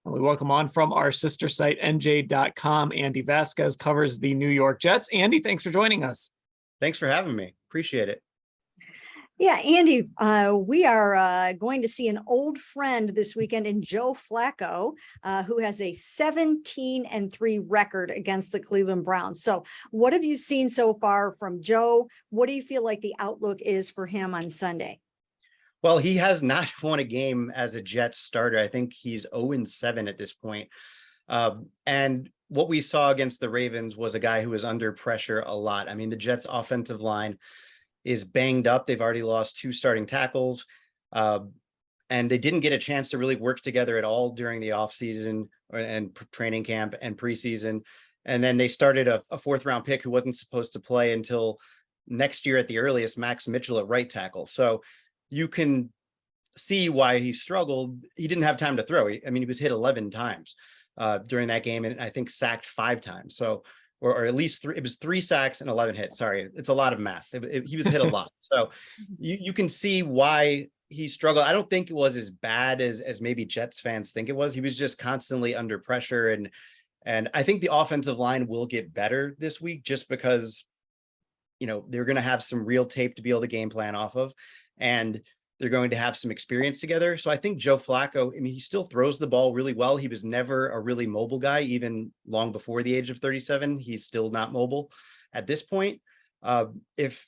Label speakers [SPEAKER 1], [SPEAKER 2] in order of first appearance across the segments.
[SPEAKER 1] And we welcome on from our sister site, NJ.com. Andy Vasquez covers the New York Jets. Andy, thanks for joining us.
[SPEAKER 2] Thanks for having me. Appreciate it.
[SPEAKER 3] Yeah, Andy, we are going to see an old friend this weekend in Joe Flacco, who has a 17-3 record against the Cleveland Browns. So what have you seen so far from Joe? What do you feel like the outlook is for him on Sunday?
[SPEAKER 2] Well, he has not won a game as a Jets starter. I think he's 0-7 at this point. And what we saw against the Ravens was a guy who was under pressure a lot. I mean, the Jets offensive line is banged up. They've already lost 2 starting tackles. And they didn't get a chance to really work together at all during the offseason and training camp and preseason. And then they started a 4th round pick who wasn't supposed to play until next year at the earliest, Max Mitchell at right tackle. So you can see why he struggled. He didn't have time to throw. I mean, he was hit 11 times during that game, and I think sacked 5 times. So, or at least 3, it was 3 sacks and 11 hits. Sorry, it's a lot of math. He was hit a lot. So you can see why he struggled. I don't think it was as bad as maybe Jets fans think it was. He was just constantly under pressure. And I think the offensive line will get better this week just because, you know, they're going to have some real tape to be able to game plan off of. And they're going to have some experience together. So I think Joe Flacco, I mean, he still throws the ball really well. He was never a really mobile guy, even long before the age of 37. He's still not mobile at this point. If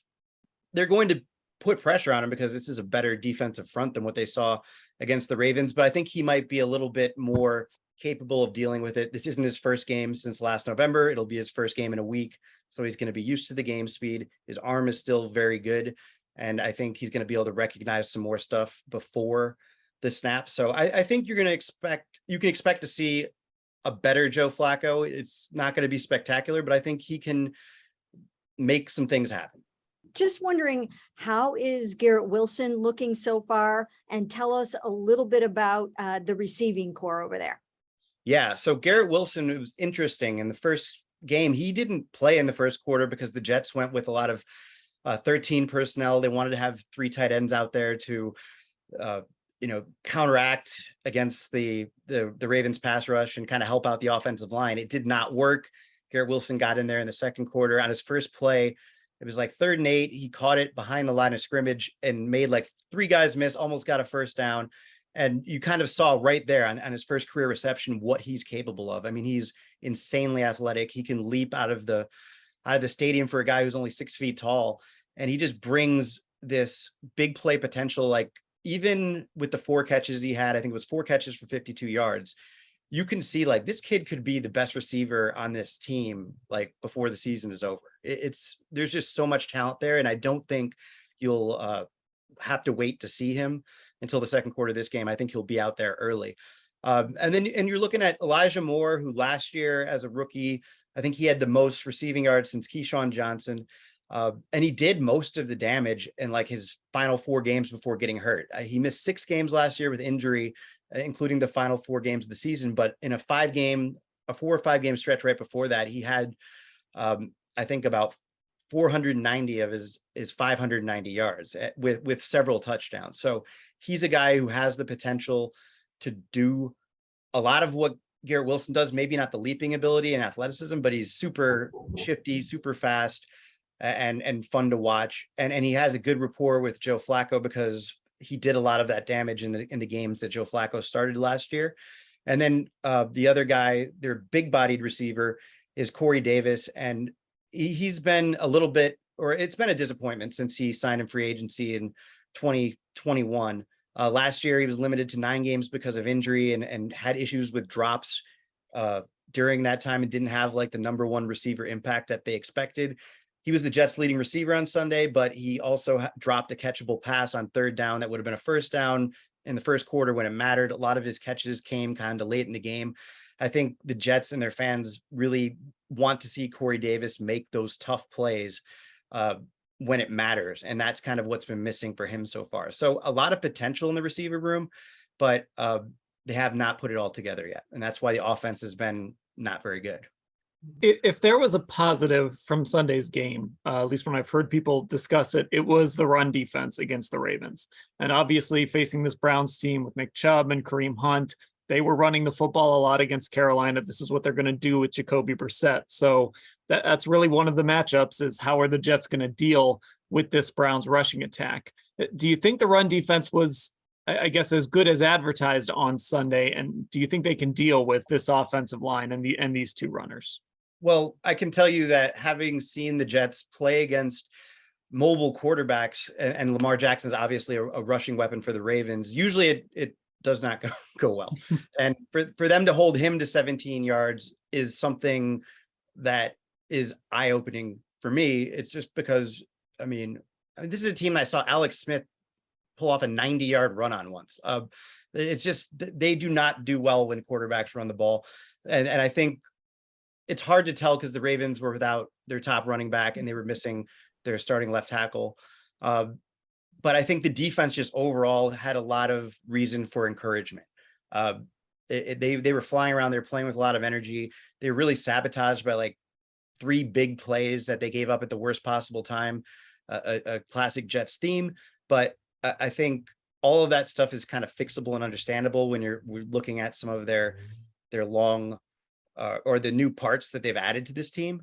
[SPEAKER 2] they're going to put pressure on him because this is a better defensive front than what they saw against the Ravens, but I think he might be a little bit more capable of dealing with it. This isn't his first game since last November. It'll be his first game in a week. So he's going to be used to the game speed. His arm is still very good. And I think he's going to be able to recognize some more stuff before the snap. So I think you can expect to see a better Joe Flacco. It's not going to be spectacular, but I think he can make some things happen.
[SPEAKER 3] Just wondering, how is Garrett Wilson looking so far? And tell us a little bit about the receiving core over there.
[SPEAKER 2] Yeah, so Garrett Wilson, it was interesting. In the first game, he didn't play in the first quarter because the Jets went with a lot of 13 personnel. They wanted to have 3 tight ends out there to, counteract against the Ravens pass rush and kind of help out the offensive line. It did not work. Garrett Wilson got in there in the second quarter. On his first play, it was like 3rd and 8. He caught it behind the line of scrimmage and made like 3 guys miss, almost got a first down. And you kind of saw right there on his first career reception what he's capable of. I mean, he's insanely athletic. He can leap out of the stadium for a guy who's only 6 feet tall. And he just brings this big play potential. Like, even with the 4 catches he had, I think it was 4 catches for 52 yards. You can see like this kid could be the best receiver on this team, like before the season is over. There's just so much talent there. And I don't think you'll have to wait to see him until the second quarter of this game. I think he'll be out there early. And you're looking at Elijah Moore, who last year as a rookie, I think he had the most receiving yards since Keyshawn Johnson. And he did most of the damage in like his final 4 games before getting hurt. He missed 6 games last year with injury, including the final 4 games of the season. But in a 4 or 5 game stretch right before that, he had, I think, about 490 of his 590 yards with several touchdowns. So he's a guy who has the potential to do a lot of what Garrett Wilson does, maybe not the leaping ability and athleticism, but he's super shifty, super fast, and fun to watch. And he has a good rapport with Joe Flacco because he did a lot of that damage in the games that Joe Flacco started last year. And then the other guy, their big bodied receiver, is Corey Davis. And he's been a little bit, or it's been a disappointment since he signed in free agency in 2021. Last year, he was limited to 9 games because of injury and had issues with drops during that time and didn't have like the number 1 receiver impact that they expected. He was the Jets' leading receiver on Sunday, but he also dropped a catchable pass on 3rd down that would have been a first down in the first quarter when it mattered. A lot of his catches came kind of late in the game. I think the Jets and their fans really want to see Corey Davis make those tough plays when it matters. And that's kind of what's been missing for him so far. So a lot of potential in the receiver room, but they have not put it all together yet. And that's why the offense has been not very good.
[SPEAKER 1] If there was a positive from Sunday's game, at least when I've heard people discuss it, it was the run defense against the Ravens. And obviously facing this Browns team with Nick Chubb and Kareem Hunt, they were running the football a lot against Carolina. This is what they're going to do with Jacoby Brissett. So that's really one of the matchups, is how are the Jets going to deal with this Browns rushing attack? Do you think the run defense was, I guess, as good as advertised on Sunday? And do you think they can deal with this offensive line and these two runners?
[SPEAKER 2] Well, I can tell you that having seen the Jets play against mobile quarterbacks, and Lamar Jackson is obviously a rushing weapon for the Ravens, usually it does not go well. And for them to hold him to 17 yards is something that is eye-opening for me. It's just because, I mean, this is a team I saw Alex Smith pull off a 90-yard run on once. It's just, they do not do well when quarterbacks run the ball. And I think it's hard to tell because the Ravens were without their top running back and they were missing their starting left tackle. But I think the defense just overall had a lot of reason for encouragement. They were flying around. They were playing with a lot of energy. They were really sabotaged by like 3 big plays that they gave up at the worst possible time, a classic Jets theme. But I think all of that stuff is kind of fixable and understandable when we're looking at some of their long or the new parts that they've added to this team.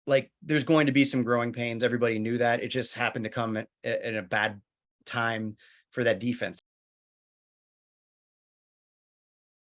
[SPEAKER 2] Like there's going to be some growing pains. Everybody knew that. It just happened to come at a bad time for that defense.